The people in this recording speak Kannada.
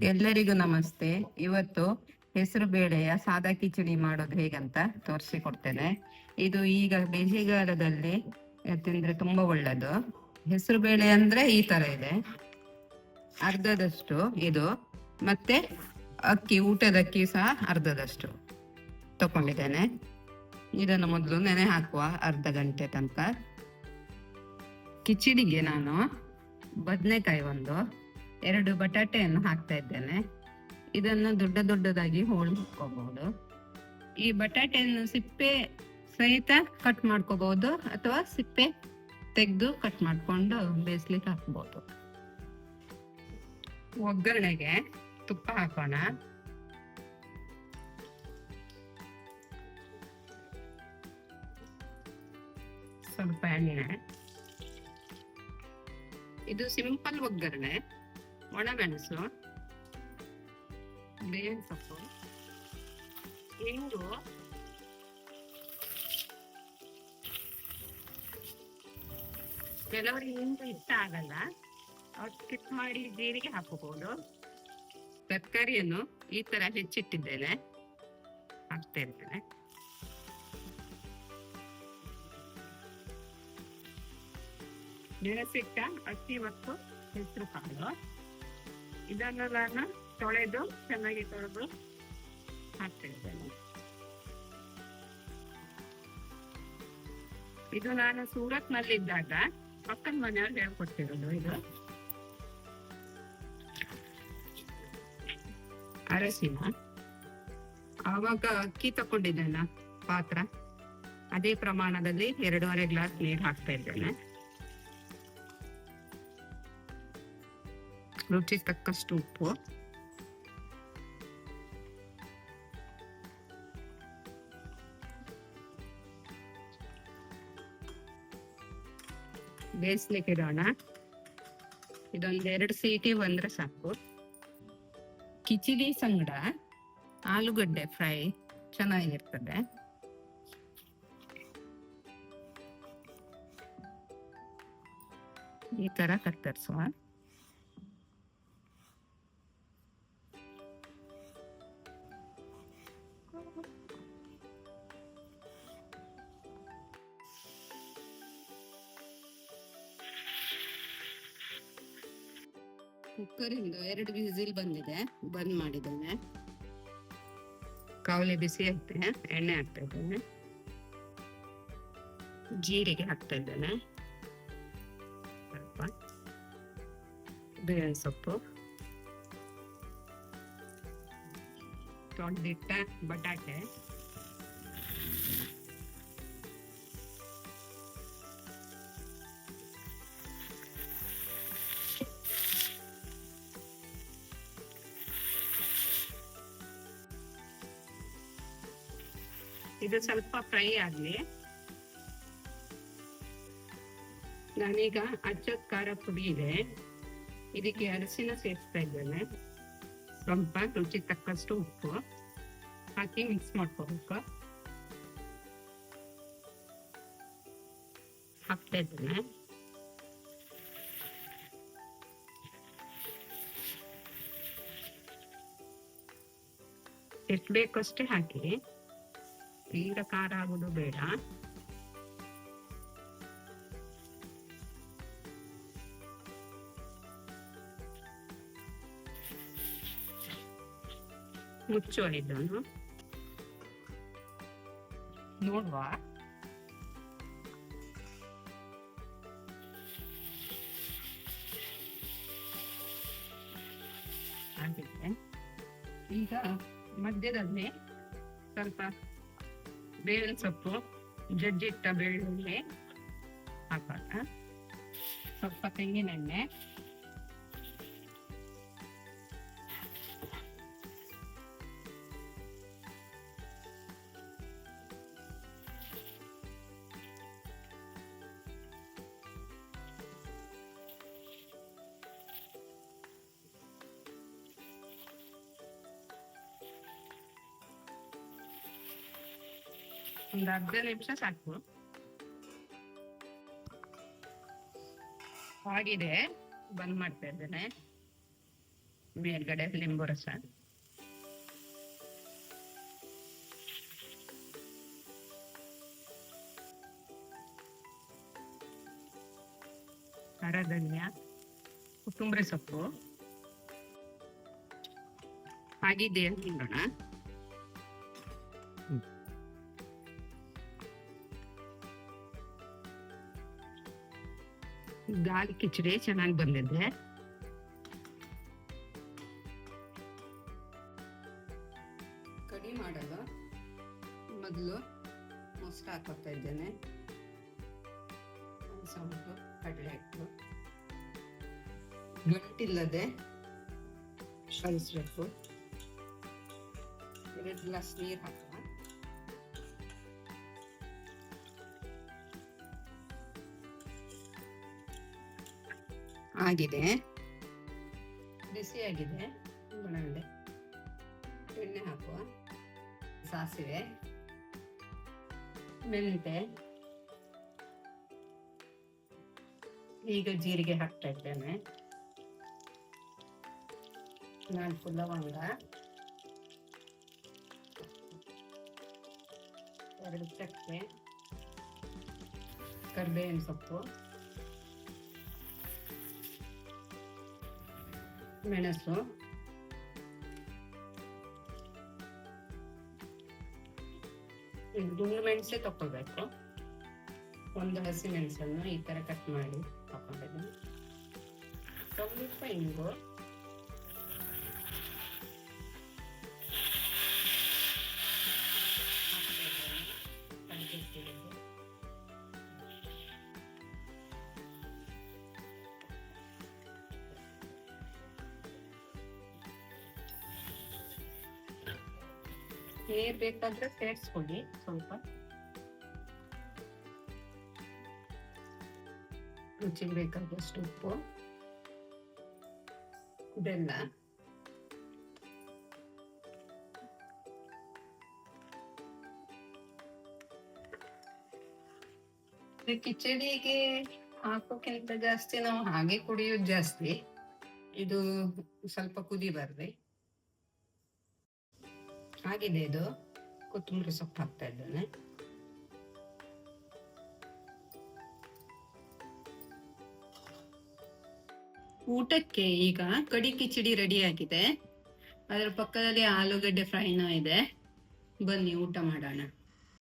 ಎಲ್ಲರಿಗೂ ನಮಸ್ತೆ. ಇವತ್ತು ಹೆಸರು ಬೇಳೆಯ ಸಾದಾ ಕಿಚಡಿ ಮಾಡೋದು ಹೇಗಂತ ತೋರಿಸಿಕೊಡ್ತೇನೆ. ಇದು ಈಗ ಬೇಸಿಗೆಗಾಲದಲ್ಲಿ ತಿಂದ್ರೆ ತುಂಬಾ ಒಳ್ಳೆದು. ಹೆಸರು ಬೇಳೆ ಅಂದ್ರೆ ಈ ತರ ಇದೆ, ಅರ್ಧದಷ್ಟು ಇದು, ಮತ್ತೆ ಅಕ್ಕಿ, ಊಟದ ಅಕ್ಕಿ ಸಹ ಅರ್ಧದಷ್ಟು ತಕೊಂಡಿದ್ದೇನೆ. ಇದನ್ನು ಮೊದಲು ನೆನೆ ಹಾಕುವ ಅರ್ಧ ಗಂಟೆ ತನಕ. ಕಿಚಡಿಗೆ ನಾನು ಬದನೆಕಾಯಿ 2 ಬಟಾಟೆಯನ್ನು ಹಾಕ್ತಾ ಇದ್ದೇನೆ. ಇದನ್ನು ದೊಡ್ಡದಾಗಿ ಹೋಳು ಹಾಕೋಬಹುದು. ಈ ಬಟಾಟೆಯನ್ನು ಸಿಪ್ಪೆ ಸಹಿತ ಕಟ್ ಮಾಡ್ಕೋಬಹುದು ಅಥವಾ ಸಿಪ್ಪೆ ತೆಗೆದು ಕಟ್ ಮಾಡ್ಕೊಂಡು ಬೇಯಿಸ್ಲಿಕ್ಕೆ ಹಾಕ್ಬಹುದು. ಒಗ್ಗರಣೆಗೆ ತುಪ್ಪ ಹಾಕೋಣ. ಸ್ವಲ್ಪ ಎಣ್ಣೆ. ಇದು ಸಿಂಪಲ್ ಒಗ್ಗರಣೆ. ಒಣಮೆಣಸು, ಬೇವಿನ ಸೊಪ್ಪು, ಇಂಗು, ಕೆಲವರಿಗೆ ಇಂಗು ಇಷ್ಟ ಆಗಲ್ಲ, ಅವ್ರು ಸ್ಕಿಪ್ ಮಾಡಿ ಜೀರಿಗೆ ಹಾಕಬಹುದು. ತರಕಾರಿಯನ್ನು ಈ ತರ ಹೆಚ್ಚಿಟ್ಟಿದ್ದೇನೆ, ಹಾಕ್ತಾ ಇದ್ದೇನೆ. ನೆನೆಸಿಟ್ಟ ಅಕ್ಕಿ ಮತ್ತು ಹೆಸರು ಕಾಳು ಇದನ್ನು ನಾನು ಚೆನ್ನಾಗಿ ತೊಳೆದು ಹಾಕ್ತಾ ಇದ್ದೇನೆ. ಇದು ನಾನು ಸೂರತ್ ನಲ್ಲಿದ್ದಾಗ ಪಕ್ಕದ ಮನೆಯವ್ರು ಹೇಳ್ಕೊಟ್ಟಿರೋದು. ಇದು ಅರಸಿನ. ಆವಾಗ ಅಕ್ಕಿ ತಕೊಂಡಿದ್ದೇನೆ ಪಾತ್ರ, ಅದೇ ಪ್ರಮಾಣದಲ್ಲಿ 2.5 ಗ್ಲಾಸ್ ನೀರು ಹಾಕ್ತಾ ಇದ್ದೇನೆ. ರುಚಿ ತಕ್ಕಷ್ಟು ಉಪ್ಪು, ಬೇಯಿಸ್ಲಿಕ್ಕೆ ಇಡೋಣ. ಇದೊಂದು 2 ಸೀಟಿ ಬಂದ್ರೆ ಸಾಕು. ಕಿಚಡಿ ಸಂಗಡ ಆಲೂಗಡ್ಡೆ ಫ್ರೈ ಚೆನ್ನಾಗಿರ್ತದೆ. ಈ ತರ ಕತ್ತರಿಸುವ. ಕುಕ್ಕರಿಂದ 2 ವಿಸಿಲ್ ಬಂದಿದೆ, ಬಂದ್ ಮಾಡಿದ್ದೇನೆ. ಕಾವಲಿ ಬಿಸಿ ಹಾಕ್ತೆ, ಎಣ್ಣೆ ಹಾಕ್ತಾ ಇದ್ದೇನೆ, ಜೀರಿಗೆ ಹಾಕ್ತಾ ಇದ್ದೇನೆ, ಸ್ವಲ್ಪ ಬೇವಿನ ಸೊಪ್ಪು, ತೊಳೆದಿಟ್ಟ ಬಟಾಟೆ, ಇದು ಸ್ವಲ್ಪ ಫ್ರೈ ಆಗ್ಲಿ. ನಾನೀಗ ಅಚ್ಚದ ಖಾರ ಪುಡಿ ಇದೆ, ಇದಕ್ಕೆ ಅರಸಿನ ಸೇರಿಸ್ತಾ ಇದ್ದೇನೆ. ಸ್ವಲ್ಪ ರುಚಿ ತಕ್ಕಷ್ಟು ಉಪ್ಪು ಹಾಕಿ ಮಿಕ್ಸ್ ಮಾಡ್ಕೋಬೇಕು. ಹಾಕ್ತಾ ಇದ್ದೇನೆ. ಎಷ್ಟು ಬೇಕಷ್ಟೇ ಹಾಕಿ, ತೀರ ಖಾರ ಆಗೋದು ಬೇಡ. ಮುಚ್ಚುವ ಇದನ್ನು, ನೋಡುವ. ಆಗಿದೆ. ಈಗ ಮಧ್ಯದಲ್ಲಿ ಸ್ವಲ್ಪ ಬೇವಿನ ಸೊಪ್ಪು, ಜಜ್ಜಿಟ್ಟ ಬೆಳ್ಳುಳ್ಳಿ ಹಾಕೋಣ, ಸ್ವಲ್ಪ ತೆಂಗಿನೆಣ್ಣೆ, ಒಂದು ಅರ್ಧ ನಿಮಿಷ ಸಾಕು. ಆಗಿದೆ, ಬಂದ್ ಮಾಡ್ತಾ ಇದ್ದೇನೆ. ಮೇಲ್ಗಡೆ ಲಿಂಬು ರಸ. ಧನಿಯಾ, ಕೊತ್ತಂಬರಿ ಸೊಪ್ಪು ಆಗಿದೆ ನೋಡೋಣ. ದಾಲ್ ಕಿಚಡಿ ಚೆನ್ನಾಗಿ ಬಂದಿದೆ. ಕಡಿ ಮಾಡಲು ಮೊದಲು ಮೊಸರು ಹಾಕೋತಾ ಇದ್ದೇನೆ. ಸೌಟು ಕಡಲೆ ಹಿಟ್ಟು ಗಂಟಿಲ್ಲದೆ ಕಲಿಸ್ಬೇಕು. 2 ಗ್ಲಾಸ್ ನೀರು ಹಾಕುವ. ಆಗಿದೆ, ಬಿಸಿಯಾಗಿದೆ. ಒಳಗಡೆ ಎಣ್ಣೆ ಹಾಕುವ. ಸಾಸಿವೆ, ಮೆಂತೆ, ಈಗ ಜೀರಿಗೆ ಹಾಕ್ತಾ ಇದ್ದೇನೆ. 4 ಲವಂಗ, 2 ಚಕ್ಕೆ, ಕರಿಬೇವಿನ ಸೊಪ್ಪು, ಮೆಣಸು, ಗುಂಡು ಮೆಣಸೆ ತಕೊಳ್ಬೇಕು. 1 ಹಸಿ ಮೆಣಸನ್ನು ಈ ತರ ಕಟ್ ಮಾಡಿ ತಕೊಂಡಿದ್ದೀನಿ. ಸ್ವಲ್ಪ ಇಂಗು, ನೀರ್ ಬೇಕಾದ್ರೆ ಸೇರಿಸ್ಕೊಳ್ಳಿ ಸ್ವಲ್ಪ. ರುಚಿಗೆ ಬೇಕಾದಷ್ಟು ಉಪ್ಪು, ಬೆಲ್ಲ, ಕಿಚಡಿಗೆ ಹಾಕೋಕ್ಕಿಂತ ಜಾಸ್ತಿ ನಾವು ಹಾಗೆ ಕುಡಿಯೋದು ಜಾಸ್ತಿ. ಇದು ಸ್ವಲ್ಪ ಕುದಿ ಬರ್ರಿ. ಆಗಿದೆ. ಇದು ಕೊತ್ತಂಬರಿ ಸೊಪ್ಪು ಹಾಕ್ತಾ ಇದ್ದೇನೆ. ಊಟಕ್ಕೆ ಈಗ ಕಡಿ ಕಿಚಡಿ ರೆಡಿ ಆಗಿದೆ. ಅದರ ಪಕ್ಕದಲ್ಲಿ ಆಲೂಗಡ್ಡೆ ಫ್ರೈನೂ ಇದೆ. ಬನ್ನಿ ಊಟ ಮಾಡೋಣ.